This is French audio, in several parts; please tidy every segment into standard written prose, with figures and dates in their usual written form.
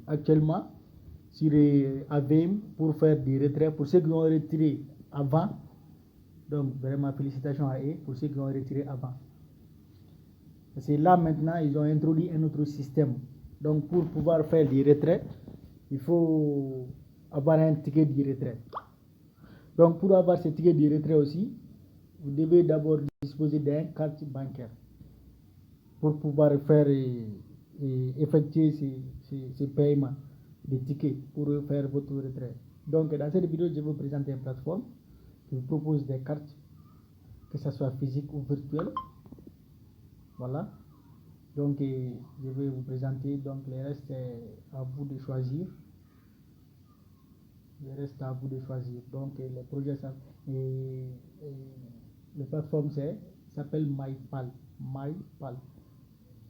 actuellement sur AVM pour faire des retraits. Pour ceux qui ont retiré avant, donc vraiment félicitations à eux pour ceux qui ont retiré avant. Parce que là maintenant, ils ont introduit un autre système. Donc pour pouvoir faire des retraits, il faut avoir un ticket de retrait. Donc pour avoir ce ticket de retrait aussi, vous devez d'abord disposer d'un carte bancaire pour pouvoir faire et effectuer ces paiements des tickets pour faire votre retrait. Donc dans cette vidéo, je vais vous présenter une plateforme qui vous propose des cartes, que ce soit physique ou virtuelle. Voilà. Donc je vais vous présenter, donc le reste c'est à vous de choisir. Le reste à vous de choisir. Donc les projets la plateforme s'appelle MyPal. MyPal.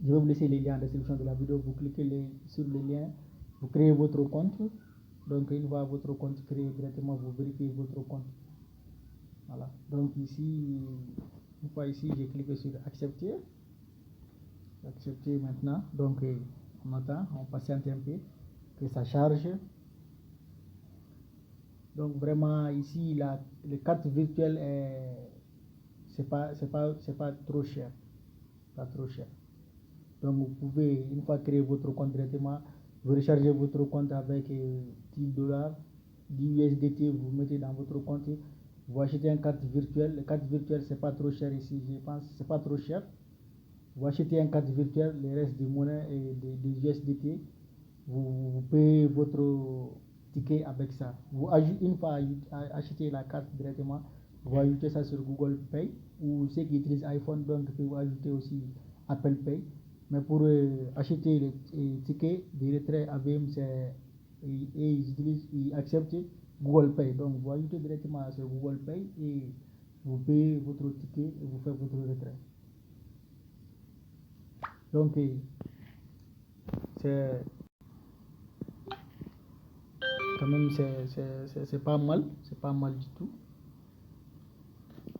Je vais vous laisser les liens en description de la vidéo. Vous cliquez sur le lien, vous créez votre compte. Donc une fois votre compte créé directement, vous vérifiez votre compte. Voilà. Donc ici, une fois ici, j'ai cliqué sur accepter. Accepter maintenant. Donc on attend, on patiente un peu que ça charge. Donc vraiment ici la carte virtuelle c'est pas trop cher, pas trop cher. Donc vous pouvez une fois créer votre compte directement, vous rechargez votre compte avec $10, 10 USDT, vous mettez dans votre compte, vous achetez une carte virtuelle. La carte virtuelle c'est pas trop cher ici, je pense c'est pas trop cher. Vous achetez une carte virtuelle, le reste des monnaies et des USDT, vous payez votre ticket avec ça. Une fois acheter la carte directement, vous ajoutez ça sur Google Pay, ou ceux qui utilisent iPhone, donc vous ajoutez aussi Apple Pay. Mais pour acheter les tickets de retrait AVM, ils acceptent Google Pay. Donc vous ajoutez directement sur Google Pay et vous payez votre ticket et vous faites votre retrait. Donc c'est quand même c'est pas mal, c'est pas mal du tout,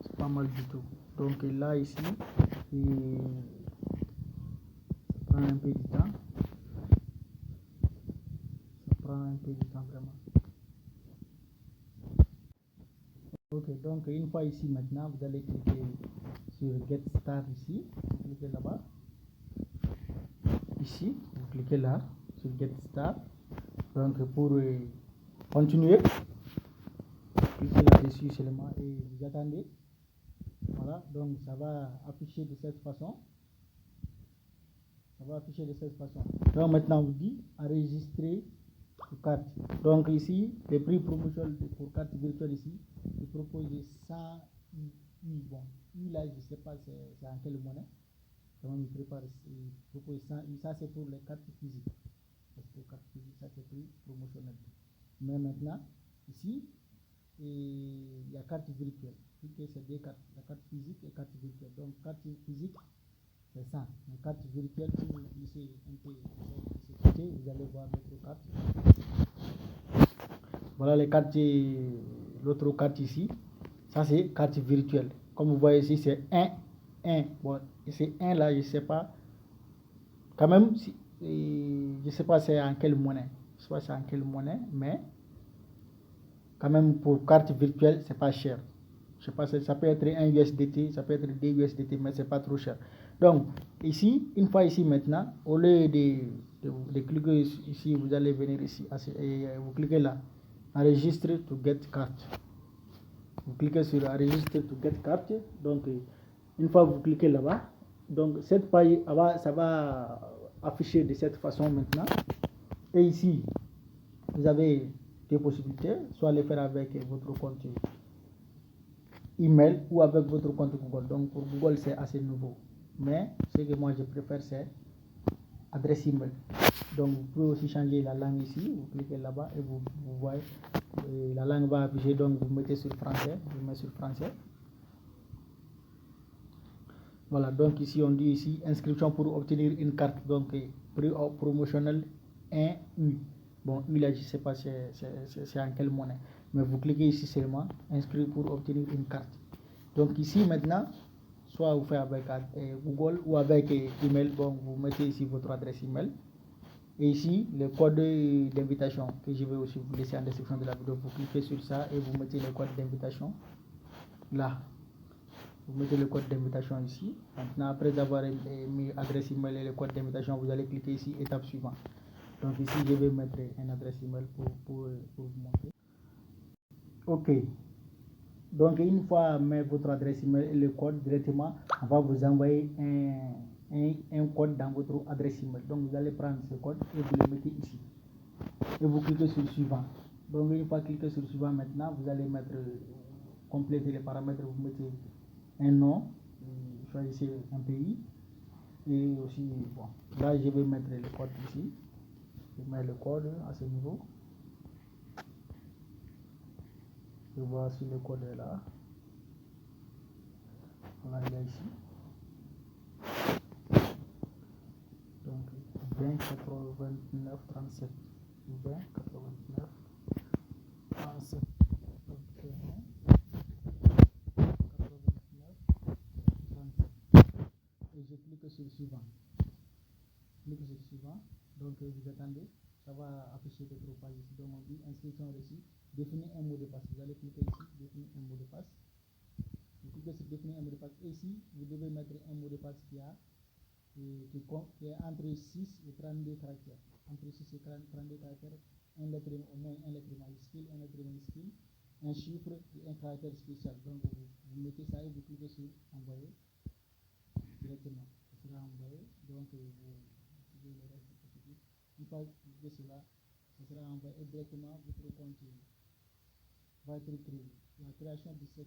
c'est pas mal du tout. Donc là ici ça prend un peu de temps, ça prend un peu de temps vraiment. Ok, donc une fois ici maintenant, vous allez cliquer sur Get Start ici, vous cliquez là-bas, ici, vous cliquez là sur Get Start. Donc pour continuer, cliquez là-dessus seulement et vous attendez. Voilà, donc ça va afficher de cette façon. Ça va afficher de cette façon. Donc maintenant, on vous dit enregistrer une carte. Donc ici, les prix promotionnels pour carte virtuelle ici, il propose 100 I. Bon, I là, je ne sais pas c'est en quelle monnaie. Comment il prépare, il propose 100 I. Ça, c'est pour les cartes physiques. Parce que carte physique, ça c'est prix promotionnel. Mais maintenant, ici, il y a carte virtuelle. C'est deux cartes, la carte physique et carte virtuelle. Donc, carte physique, c'est ça. La carte virtuelle, si vous glissez un peu de ce côté, vous allez voir notre carte. Voilà les cartes, l'autre carte ici. Ça, c'est carte virtuelle. Comme vous voyez ici, c'est 1. Bon, c'est 1 là, je ne sais pas. Quand même, je ne sais pas c'est en quelle monnaie. Je ne sais pas c'est en quelle monnaie, mais quand même pour carte virtuelle, c'est pas cher. Je sais pas, ça peut être 1 USDT, ça peut être 2 USDT, mais c'est pas trop cher. Donc, ici, une fois ici maintenant, au lieu de cliquer ici, vous allez venir ici, et vous cliquez là, enregistre to get card. Vous cliquez sur enregistre to get card. Donc, une fois vous cliquez là-bas, donc cette page, ça va afficher de cette façon maintenant. Et ici, vous avez deux possibilités, soit le faire avec votre compte email ou avec votre compte Google. Donc pour Google c'est assez nouveau, mais ce que moi je préfère c'est adresse email. Donc vous pouvez aussi changer la langue ici, vous cliquez là-bas et vous voyez la langue va afficher, donc vous mettez sur français, vous mettez sur français. Voilà, donc ici on dit ici inscription pour obtenir une carte, donc prix promotionnel 1 U. Bon, U là je sais pas c'est en quelle monnaie, mais vous cliquez ici seulement inscrire pour obtenir une carte. Donc ici maintenant, soit vous faites avec Google ou avec email, bon vous mettez ici votre adresse email. Et ici, le code d'invitation que je vais aussi vous laisser en description de la vidéo. Vous cliquez sur ça et vous mettez le code d'invitation là. Vous mettez le code d'invitation ici. Maintenant, après avoir mis adresse email et le code d'invitation, vous allez cliquer ici, étape suivante. Donc ici, je vais mettre une adresse email pour vous montrer. OK. Donc, une fois mis votre adresse email et le code directement, on va vous envoyer un code dans votre adresse email. Donc, vous allez prendre ce code et vous le mettez ici. Et vous cliquez sur le suivant. Donc, une fois cliqué sur le suivant, maintenant, vous allez mettre, compléter les paramètres. Vous mettez un nom, choisissez un pays. Et aussi, bon, là, je vais mettre le code ici. Je mets le code à ce niveau. Je vois si le code est là. Voilà, il est ici. Donc 20 89 37. 20 89 37. Donc 89 37. Et je clique sur le suivant. Clique sur le suivant. Donc vous attendez. Ça va afficher votre page ici. Donc on dit inscription reçue. Définir un mot de passe. Vous allez cliquer ici. Définir un mot de passe. Vous cliquez sur définir un mot de passe. Et ici, vous devez mettre un mot de passe qui est entre 6 et 32 caractères. Entre 6 et 32 caractères, au moins un lettre majuscule, un lettre minuscule, un chiffre et un caractère spécial. Donc vous mettez ça et vous cliquez sur envoyer directement. Ça sera envoyé. Donc vous pouvez le reste positif. Une fois que vous cliquez sur cela, ça sera envoyé et directement votre compte va être créé. La création de ce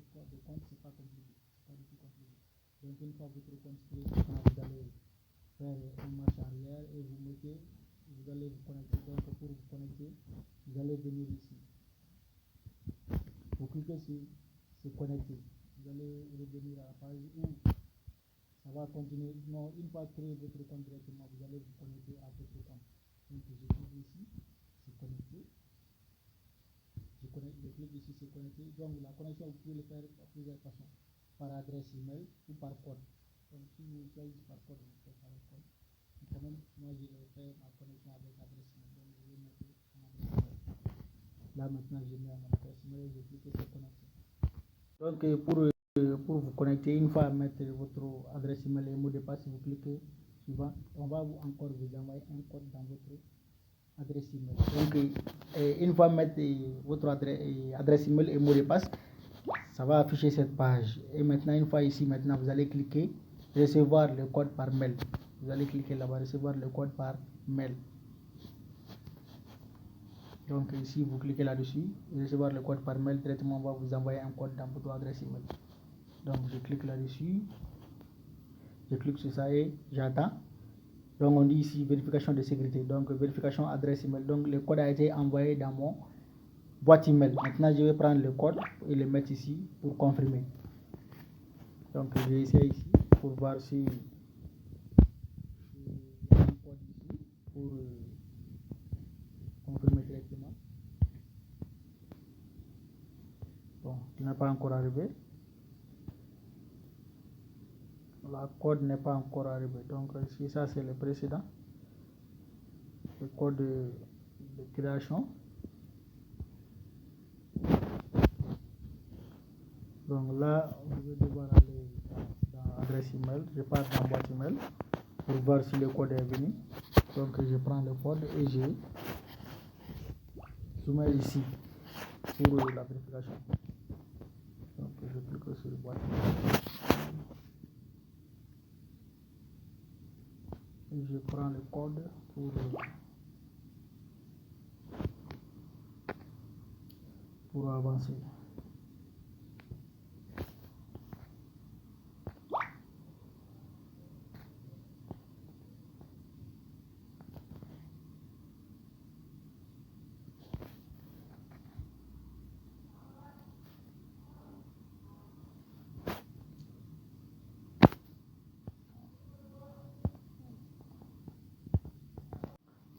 compte, c'est pas compliqué. C'est pas du tout compliqué. Donc une fois votre compte créé, vous allez faire une marche arrière et vous allez vous connecter. Donc pour vous connecter, vous allez venir ici. Vous cliquez sur se connecter. Vous allez revenir à la page où ça va continuer. Non, une fois créé votre compte directement, vous allez vous connecter à votre compte. Donc je clique ici, se connecter. Je clique ici, se connecter. Donc la connexion, vous pouvez le faire de plusieurs façons. Par adresse email ou par code. Donc si vous choisissez par code, vous faites par code. Quand même, moi je vais faire ma connexion avec adresse email. Donc je vais mettre mon adresse email. Là maintenant je mets mon adresse email et je clique sur connecter. Donc pour vous connecter, une fois mettre votre adresse email et mot de passe, vous cliquez suivant. On va encore vous envoyer un code dans votre adresse email. Donc une fois mettre votre adresse email et mot de passe, ça va afficher cette page. Et maintenant, une fois ici, maintenant vous allez cliquer recevoir le code par mail. Vous allez cliquer là-bas, recevoir le code par mail. Donc ici, vous cliquez là-dessus, recevoir le code par mail, directement on va vous envoyer un code dans votre adresse email. Donc je clique là-dessus, je clique sur ça et j'attends. Donc on dit ici vérification de sécurité, donc vérification adresse email. Donc le code a été envoyé dans mon boîte email. Maintenant je vais prendre le code et le mettre ici pour confirmer. Donc je vais essayer ici pour voir si il y a un code ici pour confirmer directement. Bon, il n'est pas encore arrivé. La code n'est pas encore arrivé. Donc ici ça c'est le précédent. Le code de création. Donc là, je vais devoir aller dans l'adresse email. Je pars dans boîte email pour voir si le code est venu. Donc je prends le code et je soumets ici pour la vérification. Donc je clique sur boîte email. Et je prends le code pour avancer.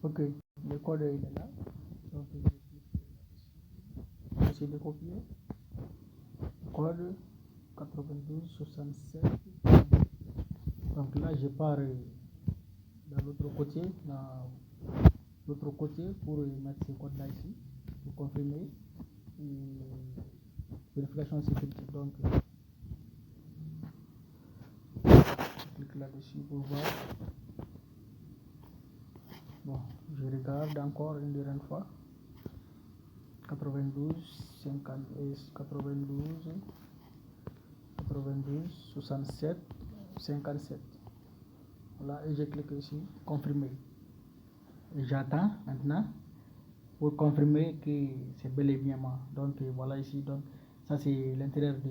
Ok, le code il est là. Donc je vais essayer de copier. Code 92 67. Donc là je pars dans l'autre côté. l'autre côté pour mettre ce code là ici, pour confirmer vérification sécurité. Donc, je clique là-dessus pour voir. Bon, je regarde encore une dernière fois. 92, 50, 92, 67, 57. Voilà, et je clique ici, confirmer. Et j'attends maintenant pour confirmer que c'est bel et bien moi. Donc voilà ici, donc ça c'est l'intérieur de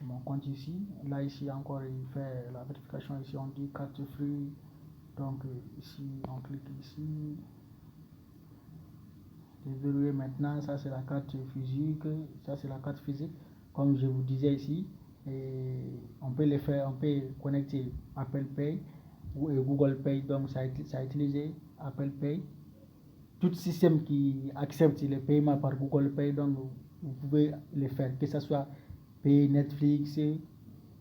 mon compte ici. Là ici encore il fait la vérification, ici on dit carte free. Donc ici on clique ici. Déverrouiller maintenant, ça c'est la carte physique, ça c'est la carte physique. Comme je vous disais ici, et on peut les faire, on peut connecter Apple Pay ou Google Pay, donc ça a utilisé Apple Pay. Tout système qui accepte les paiements par Google Pay, donc vous pouvez les faire, que ce soit payer Netflix,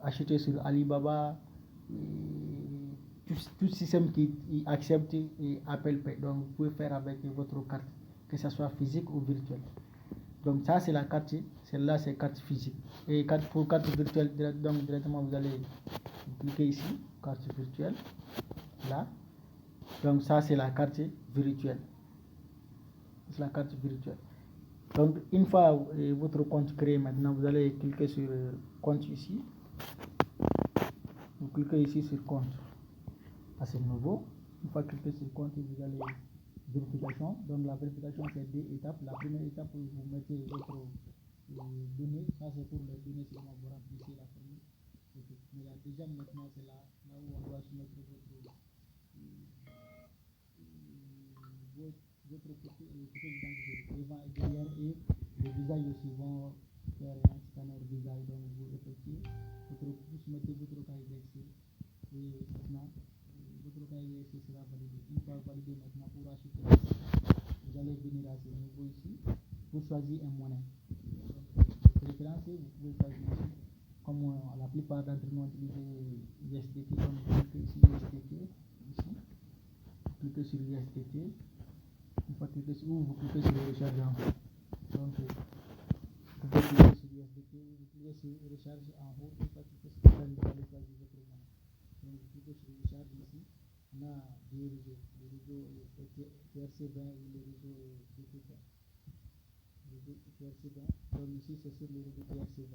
acheter sur Alibaba, tout système qui accepte Apple Pay, donc vous pouvez faire avec votre carte, que ce soit physique ou virtuelle. Donc ça c'est la carte, celle-là c'est carte physique. Et pour carte virtuelle, donc directement vous allez cliquer ici, carte virtuelle, là. Donc ça c'est la carte virtuelle. C'est la carte virtuelle. Donc une fois votre compte créé, maintenant vous allez cliquer sur compte ici. Vous cliquez ici sur compte. C'est nouveau. Une fois cliqué sur compte, vous allez vérification. Donc la vérification c'est 2 étapes. La première étape, vous mettez votre données. Ça c'est pour les données seulement, vous remplissez la première. Mais la deuxième maintenant c'est là où on doit soumettre votre photo d'identité devant et derrière, et le visage aussi vont faire un scanner visage. Donc vous effectuez vous mettez votre cahier d'essai et maintenant votre cahier d'essai sera validé. Une fois validé, maintenant pour acheter, vous allez venir à ce niveau ici pour choisir un monnaie. Donc de préférence vous pouvez choisir ici, comme la plupart d'entre nous utilisent USDT, donc vous cliquez ici USDT, ici vous cliquez sur USDT. Une fois cliquez sur vous cliquez sur le recharge en haut. Donc vous pouvez cliquer sur USDT, vous cliquez sur recharge en haut. Une fois cliquez sur recharge, vous allez choisir votre monnaie. Donc vous cliquez sur recharge ici. On a deux réseaux, le réseau TRC20 et le réseau DP20. Le réseau TRC20, donc ici c'est sur le réseau TRC20.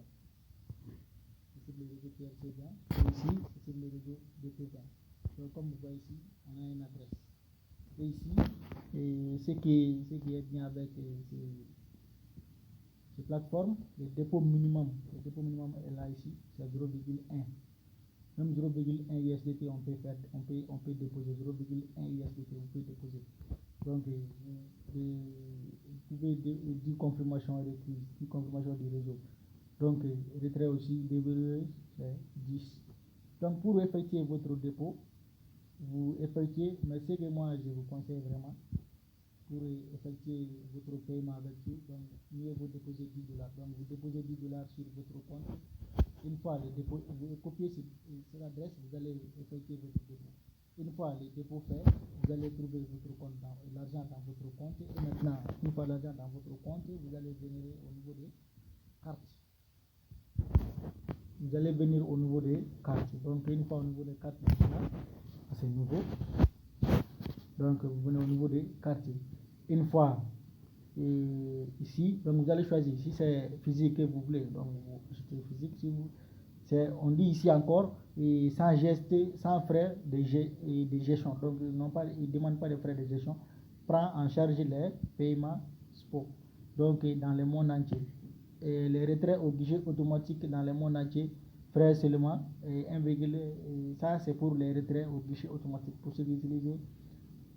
C'est sur le réseau TRC20 et ici c'est sur le réseau DP20. Donc comme vous voyez ici, on a une adresse. Et ici, ce qui est bien avec ces plateformes, le dépôt minimum est là ici, c'est 0,1. Même 0,1 USDT, on peut déposer 0,1 USDT, on peut déposer. Donc, vous pouvez dire confirmation requise, dire confirmation du réseau. Donc, retrait aussi, déverrouillage, c'est 10. Donc, pour effectuer votre dépôt, vous effectuez, mais ce que moi je vous conseille vraiment, pour effectuer votre paiement avec eux, donc mieux vous déposez $10. Donc vous déposez $10 sur votre compte. Une fois le dépôt, vous copiez sur l'adresse, vous allez effectuer votre dépôt. Une fois le dépôt fait, vous allez trouver votre compte, l'argent dans votre compte. Et maintenant, une fois l'argent dans votre compte, vous allez venir au niveau des cartes. Vous allez venir au niveau des cartes. Donc une fois au niveau des cartes, c'est nouveau. Donc vous venez au niveau des cartes. Une fois ici, donc vous allez choisir si c'est physique que vous voulez. Donc vous achetez physique. Si vous, on dit ici encore sans geste, sans frais de gestion. Donc ils ne demandent pas de frais de gestion. Prend en charge les paiements spot. Donc dans le monde entier. Et les retraits au guichet automatique dans le monde entier, frais seulement 1, ça c'est pour les retraits au guichet automatique. Pour ceux qui utilisent,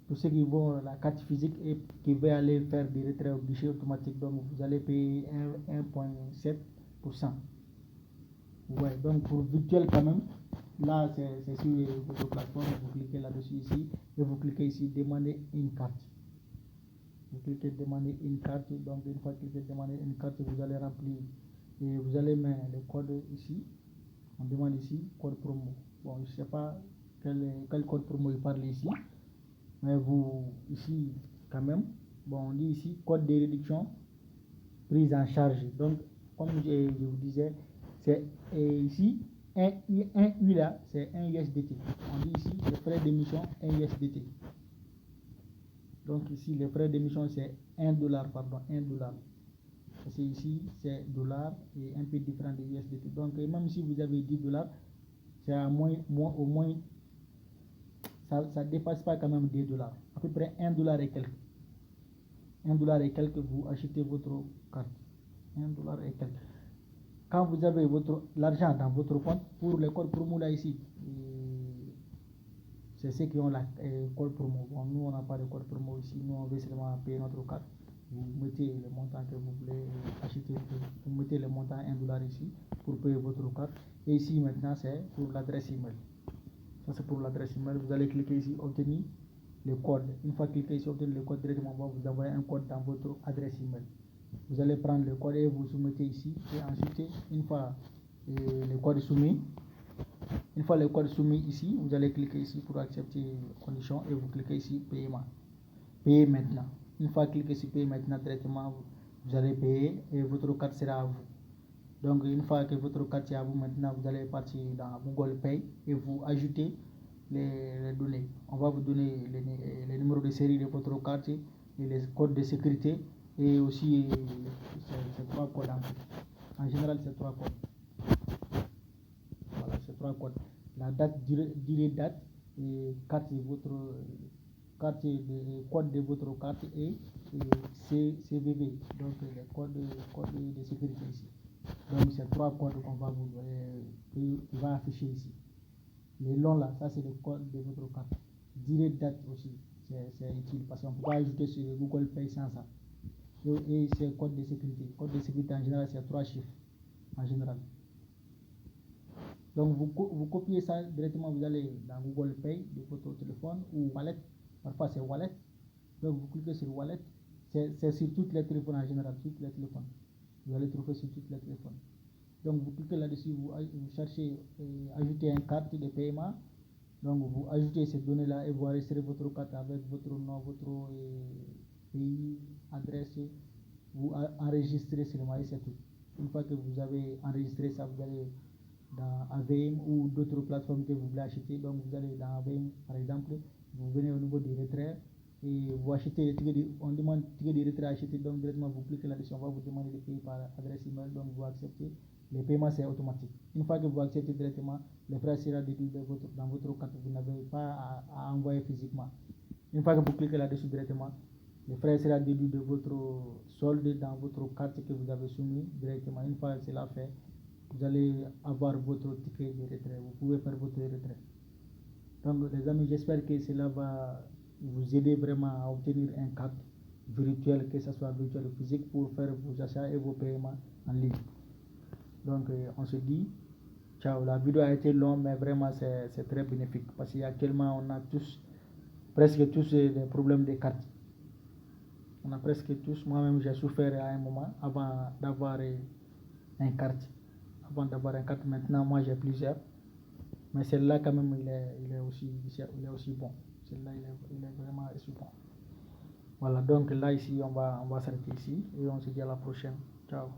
pour ceux qui vont la carte physique et qui veulent aller faire des retraits au guichet automatique, donc vous allez payer 1,7%. Ouais, donc pour virtuel quand même, là c'est sur votre plateforme, vous cliquez là-dessus ici et vous cliquez ici demander une carte. Vous cliquez demander une carte, donc une fois que vous cliquez demander une carte, vous allez remplir et vous allez mettre le code ici. On demande ici code promo. Bon, je ne sais pas quel code promo il parle ici. Mais vous, ici, quand même, bon, on dit ici, code de réduction, prise en charge. Donc, comme je vous disais, c'est ici, un U là, c'est 1 USDT. On dit ici, les frais d'émission, 1 USDT. Donc ici, les frais d'émission, c'est 1 dollar, pardon, 1 dollar. Parce que ici, c'est dollar et un peu différent de USDT. Donc, même si vous avez 10 dollars, c'est au moins, ça ne dépasse pas quand même 2 dollars. À peu près 1 dollar et quelques. 1 dollar et quelques, vous achetez votre carte. 1 dollar et quelques. Quand vous avez l'argent dans votre compte, pour le code promo là ici, c'est ceux qui ont la code promo. Bon, nous, on n'a pas de code promo ici. Nous, on veut seulement payer notre carte. Vous mettez le montant que vous voulez acheter. Vous mettez le montant 1 dollar ici pour payer votre carte. Et ici, maintenant, c'est pour l'adresse email. Ça, c'est pour l'adresse email. Vous allez cliquer ici, obtenir le code. Une fois cliqué ici, obtenir le code directement, on va vous envoyer un code dans votre adresse email. Vous allez prendre le code et vous soumettez ici. Et ensuite, une fois le code soumis, ici, vous allez cliquer ici pour accepter les conditions et vous cliquez ici paiement. Payer maintenant. Une fois cliqué sur payer maintenant directement, vous allez payer et votre carte sera à vous. Donc une fois que votre carte est à vous maintenant, vous allez partir dans Google Pay et vous ajoutez les données. On va vous donner les numéros de série de votre carte et les codes de sécurité et aussi ces 3 codes en général ces 3 codes. Voilà, ces 3 codes. La date, durée date, et carte de votre code de votre carte et CVV, donc les codes de sécurité ici. Donc c'est 3 codes qu'on va vous qui va afficher ici. Les longs là, ça c'est le code de votre carte. Durée date aussi, c'est utile parce qu'on peut pas ajouter sur Google Pay sans ça. Et c'est code de sécurité. Code de sécurité en général c'est 3 chiffres en général. Donc vous copiez ça directement, vous allez dans Google Pay de votre téléphone ou Wallet, parfois c'est Wallet. Donc vous cliquez sur Wallet, c'est sur tous les téléphones en général, tous les téléphones. Vous allez trouver sur tous les téléphones. Donc vous cliquez là-dessus, vous cherchez ajouter une carte de paiement. Donc vous ajoutez ces données-là et vous enregistrez votre carte avec votre nom, votre pays, adresse. Vous enregistrez seulement et c'est tout. Une fois que vous avez enregistré ça, vous allez dans AVM ou d'autres plateformes que vous voulez acheter. Donc vous allez dans AVM par exemple, vous venez au niveau du retrait et vous achetez les tickets, on demande ticket de retrait à acheter, donc directement vous cliquez là-dessus, on va vous demander de payer par adresse email, donc vous acceptez. Les paiements c'est automatique. Une fois que vous acceptez directement, les frais sera déduit dans votre carte, vous n'avez pas à envoyer physiquement. Une fois que vous cliquez là-dessus directement, les frais sera déduit de votre solde dans votre carte que vous avez soumis directement. Une fois que cela fait, vous allez avoir votre ticket de retrait. Vous pouvez faire votre retrait. Donc les amis, j'espère que cela va vous aider vraiment à obtenir un carte virtuel, que ce soit virtuel ou physique, pour faire vos achats et vos paiements en ligne. Donc on se dit ciao. La vidéo a été longue, mais vraiment c'est très bénéfique parce qu'actuellement on a presque tous des problèmes de cartes. On a presque tous, moi-même j'ai souffert à un moment avant d'avoir un carte. Avant d'avoir un carte, maintenant moi j'ai plusieurs. Mais celle-là quand même il est aussi bon. Celle-là il est vraiment aussi bon. Voilà, donc là ici on va s'arrêter ici et on se dit à la prochaine. Ciao.